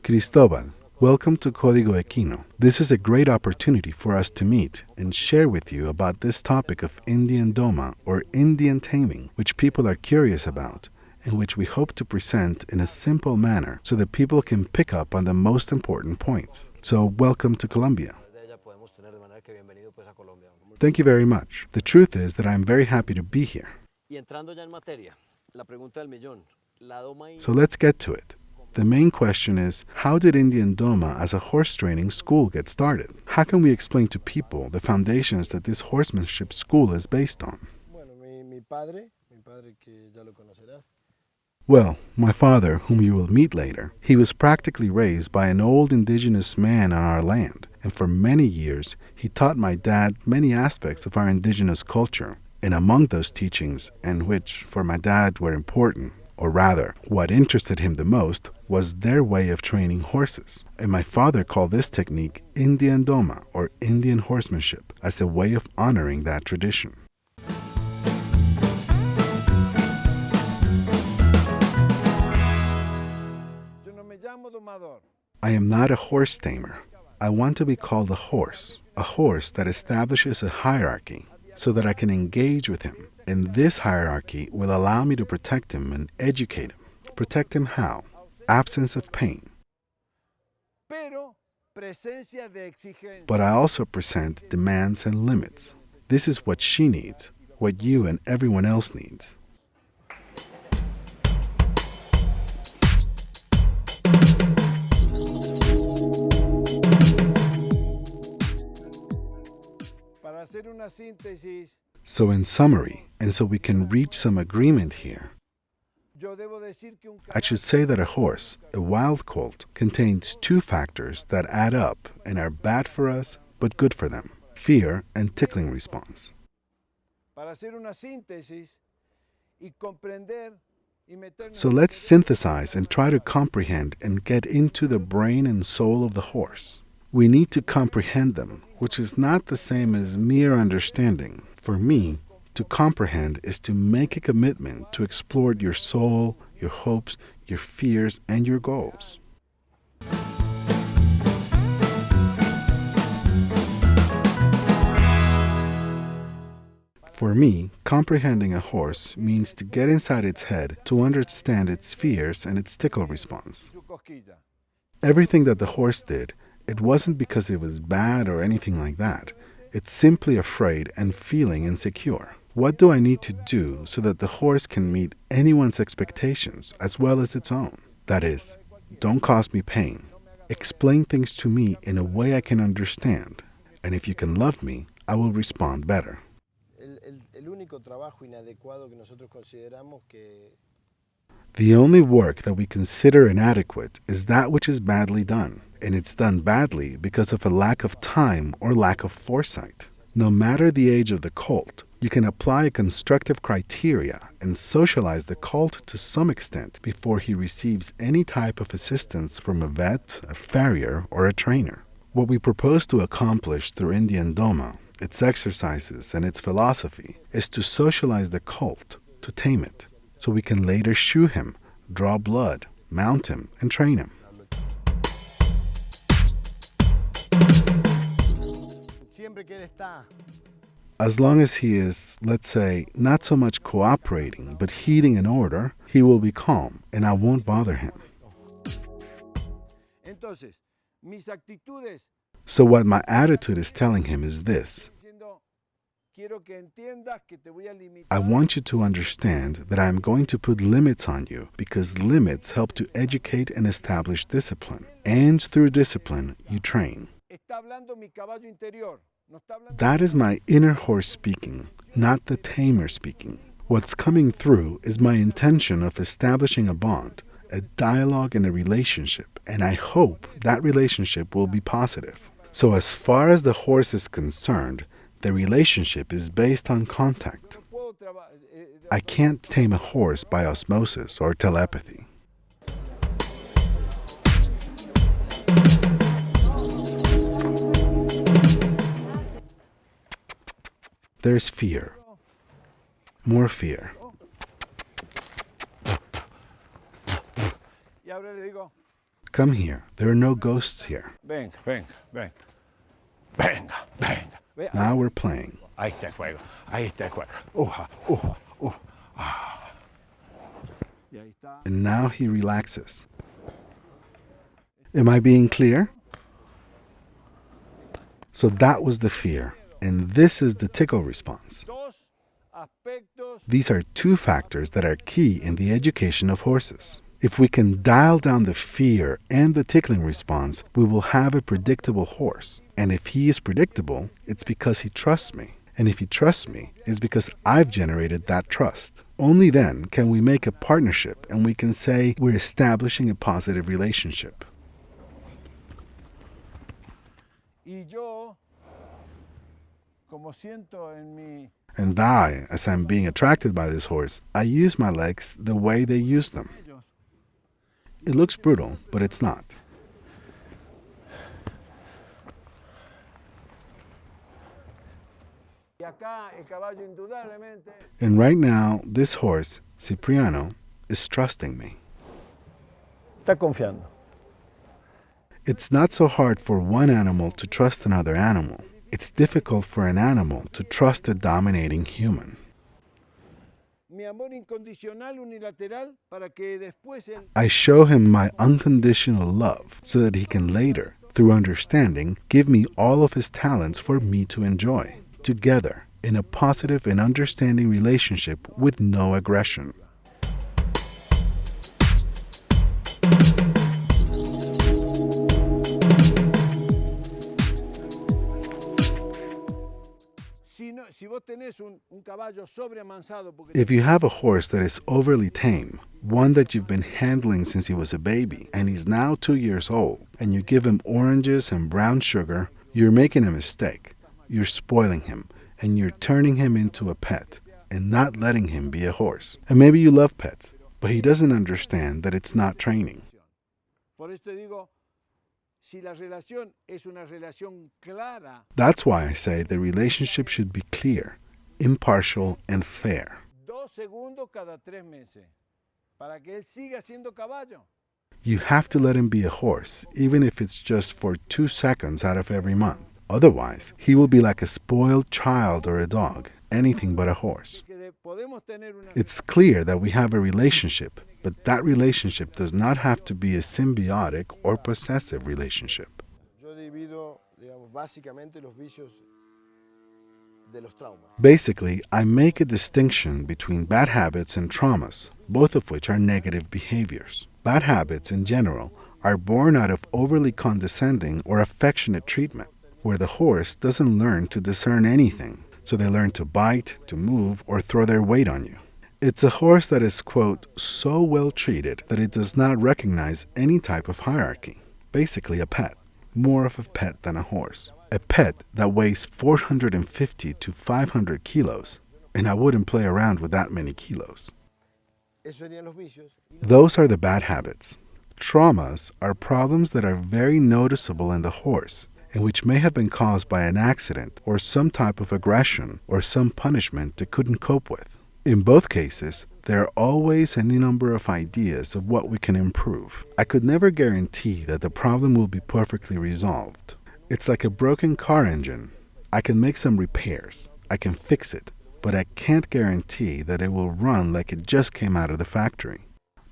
Cristobal, welcome to Código Equino. This is a great opportunity for us to meet and share with you about this topic of Indian Doma or Indian taming, which people are curious about and which we hope to present in a simple manner so that people can pick up on the most important points. So, welcome to Colombia. Thank you very much. The truth is that I am very happy to be here. So let's get to it. The main question is, how did Indian Doma as a horse training school get started? How can we explain to people the foundations that this horsemanship school is based on? Well, my father, whom you will meet later, he was practically raised by an old indigenous man on our land, and for many years he taught my dad many aspects of our indigenous culture, and among those teachings, and which for my dad were important, or rather, what interested him the most, was their way of training horses. And my father called this technique Indian Doma, or Indian horsemanship, as a way of honoring that tradition. I am not a horse tamer. I want to be called a horse that establishes a hierarchy so that I can engage with him. And this hierarchy will allow me to protect him and educate him. Protect him how? Absence of pain. But I also present demands and limits. This is what she needs, what you and everyone else needs. So in summary, and so we can reach some agreement here, I should say that a horse, a wild colt, contains two factors that add up and are bad for us but good for them: fear and tickling response. So let's synthesize and try to comprehend and get into the brain and soul of the horse. We need to comprehend them, which is not the same as mere understanding. For me, to comprehend is to make a commitment to explore your soul, your hopes, your fears, and your goals. For me, comprehending a horse means to get inside its head to understand its fears and its tickle response. Everything that the horse did, it wasn't because it was bad or anything like that. It's simply afraid and feeling insecure. What do I need to do so that the horse can meet anyone's expectations as well as its own? That is, don't cause me pain. Explain things to me in a way I can understand. And if you can love me, I will respond better. The only work that we consider inadequate is that which is badly done. And it's done badly because of a lack of time or lack of foresight. No matter the age of the colt, you can apply a constructive criteria and socialize the colt to some extent before he receives any type of assistance from a vet, a farrier, or a trainer. What we propose to accomplish through Indian Doma, its exercises, and its philosophy is to socialize the colt, to tame it, so we can later shoe him, draw blood, mount him, and train him. As long as he is, let's say, not so much cooperating, but heeding an order, he will be calm, and I won't bother him. So what my attitude is telling him is this: I want you to understand that I am going to put limits on you because limits help to educate and establish discipline. And through discipline, you train. That is my inner horse speaking, not the tamer speaking. What's coming through is my intention of establishing a bond, a dialogue and a relationship, and I hope that relationship will be positive. So as far as the horse is concerned, the relationship is based on contact. I can't tame a horse by osmosis or telepathy. There's fear. More fear. Come here. There are no ghosts here. Venga, venga, venga. Venga, venga. Now we're playing. Ahí está el fuego. Ahí está el fuego. Uja, uja, uja. Ah. Y ahí está. And now he relaxes. Am I being clear? So that was the fear, and this is the tickle response. These are two factors that are key in the education of horses. If we can dial down the fear and the tickling response, we will have a predictable horse. And if he is predictable, it's because he trusts me. And if he trusts me, it's because I've generated that trust. Only then can we make a partnership and we can say we're establishing a positive relationship. And I, as I'm being attracted by this horse, I use my legs the way they use them. It looks brutal, but it's not. And right now, this horse, Cipriano, is trusting me. Está confiando. It's not so hard for one animal to trust another animal. It's difficult for an animal to trust a dominating human. I show him my unconditional love so that he can later, through understanding, give me all of his talents for me to enjoy, together, in a positive and understanding relationship with no aggression. If you have a horse that is overly tame, one that you've been handling since he was a baby and he's now 2 years old, and you give him oranges and brown sugar, you're making a mistake. You're spoiling him, and you're turning him into a pet and not letting him be a horse. And maybe you love pets, but he doesn't understand that it's not training. That's why I say the relationship should be clear, impartial, and fair. You have to let him be a horse, even if it's just for 2 seconds out of every month. Otherwise, he will be like a spoiled child or a dog, anything but a horse. It's clear that we have a relationship, but that relationship does not have to be a symbiotic or possessive relationship. Basically, I make a distinction between bad habits and traumas, both of which are negative behaviors. Bad habits, in general, are born out of overly condescending or affectionate treatment, where the horse doesn't learn to discern anything, so they learn to bite, to move, or throw their weight on you. It's a horse that is, quote, so well treated that it does not recognize any type of hierarchy. Basically a pet, more of a pet than a horse. A pet that weighs 450 to 500 kilos, and I wouldn't play around with that many kilos. Those are the bad habits. Traumas are problems that are very noticeable in the horse, and which may have been caused by an accident or some type of aggression or some punishment it couldn't cope with. In both cases, there are always any number of ideas of what we can improve. I could never guarantee that the problem will be perfectly resolved. It's like a broken car engine. I can make some repairs. I can fix it, but I can't guarantee that it will run like it just came out of the factory.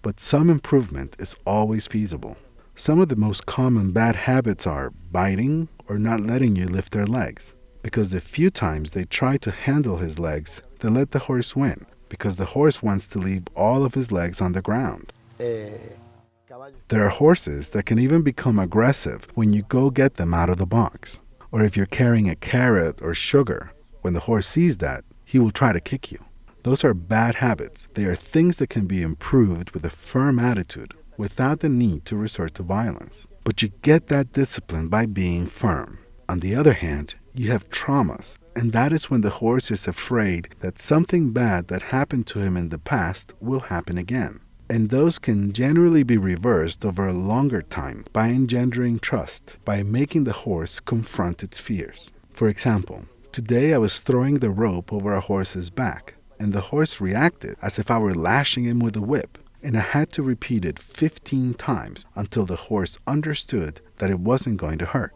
But some improvement is always feasible. Some of the most common bad habits are biting or not letting you lift their legs. Because the few times they try to handle his legs, they let the horse win, because the horse wants to leave all of his legs on the ground. There are horses that can even become aggressive when you go get them out of the box. Or if you're carrying a carrot or sugar, when the horse sees that, he will try to kick you. Those are bad habits. They are things that can be improved with a firm attitude, without the need to resort to violence. But you get that discipline by being firm. On the other hand, you have traumas, and that is when the horse is afraid that something bad that happened to him in the past will happen again. And those can generally be reversed over a longer time by engendering trust, by making the horse confront its fears. For example, today I was throwing the rope over a horse's back, and the horse reacted as if I were lashing him with a whip. and I had to repeat it 15 times until the horse understood that it wasn't going to hurt.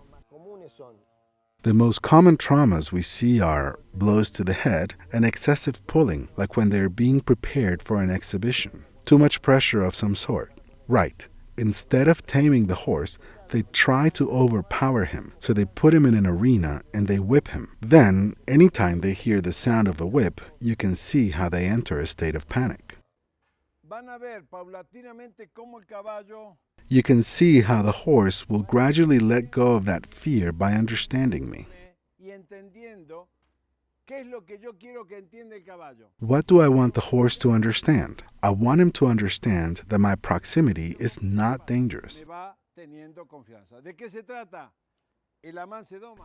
The most common traumas we see are blows to the head and excessive pulling, like when they're being prepared for an exhibition. Too much pressure of some sort. Right. Instead of taming the horse, they try to overpower him, so they put him in an arena and they whip him. Then, anytime they hear the sound of a whip, you can see how they enter a state of panic. You can see how the horse will gradually let go of that fear by understanding me. What do I want the horse to understand? I want him to understand that my proximity is not dangerous.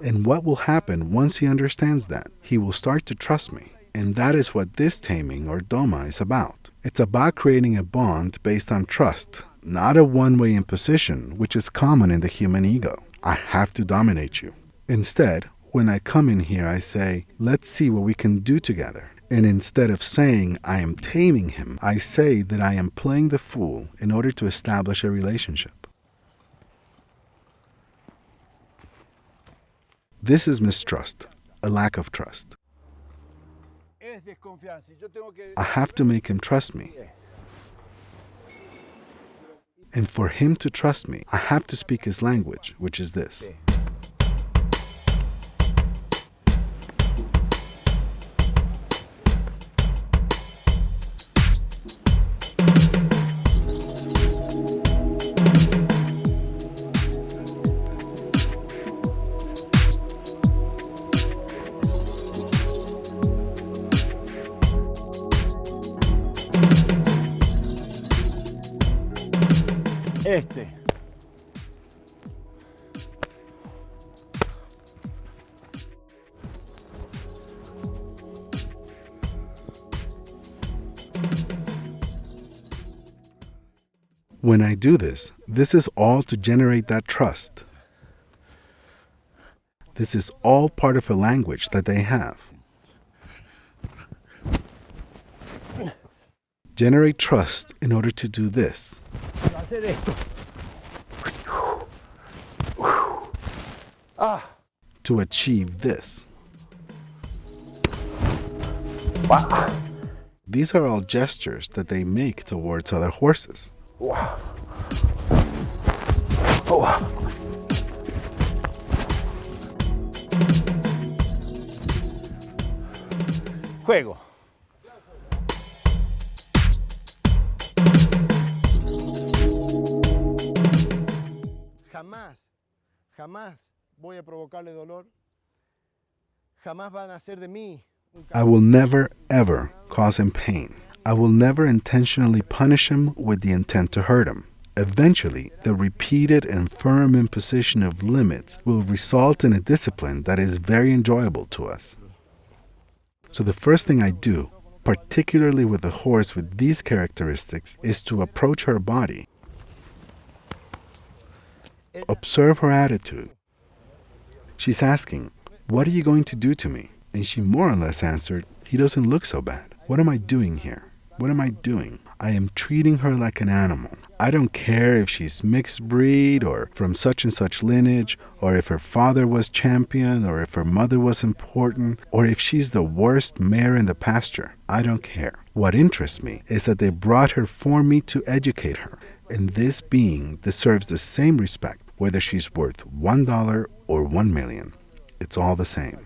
And what will happen once he understands that? He will start to trust me. And that is what this taming or Doma is about. It's about creating a bond based on trust, not a one-way imposition, which is common in the human ego. I have to dominate you. Instead, when I come in here, I say, let's see what we can do together. And instead of saying I am taming him, I say that I am playing the fool in order to establish a relationship. This is mistrust, a lack of trust. I have to make him trust me. And for him to trust me, I have to speak his language, which is this. When I do this, this is all to generate that trust. This is all part of a language that they have. Generate trust in order to do this. To achieve this. These are all gestures that they make towards other horses. Juego. Jamás voy a provocarle dolor. Jamás van a hacer de mí. I will never, ever cause him pain. I will never intentionally punish him with the intent to hurt him. Eventually, the repeated and firm imposition of limits will result in a discipline that is very enjoyable to us. So the first thing I do, particularly with a horse with these characteristics, is to approach her body. Observe her attitude. She's asking, "What are you going to do to me?" And she more or less answered, "He doesn't look so bad. What am I doing here? What am I doing? I am treating her like an animal. I don't care if she's mixed breed or from such and such lineage, or if her father was champion, or if her mother was important, or if she's the worst mare in the pasture. I don't care. What interests me is that they brought her for me to educate her. And this being deserves the same respect, whether she's worth $1 or $1 million. It's all the same."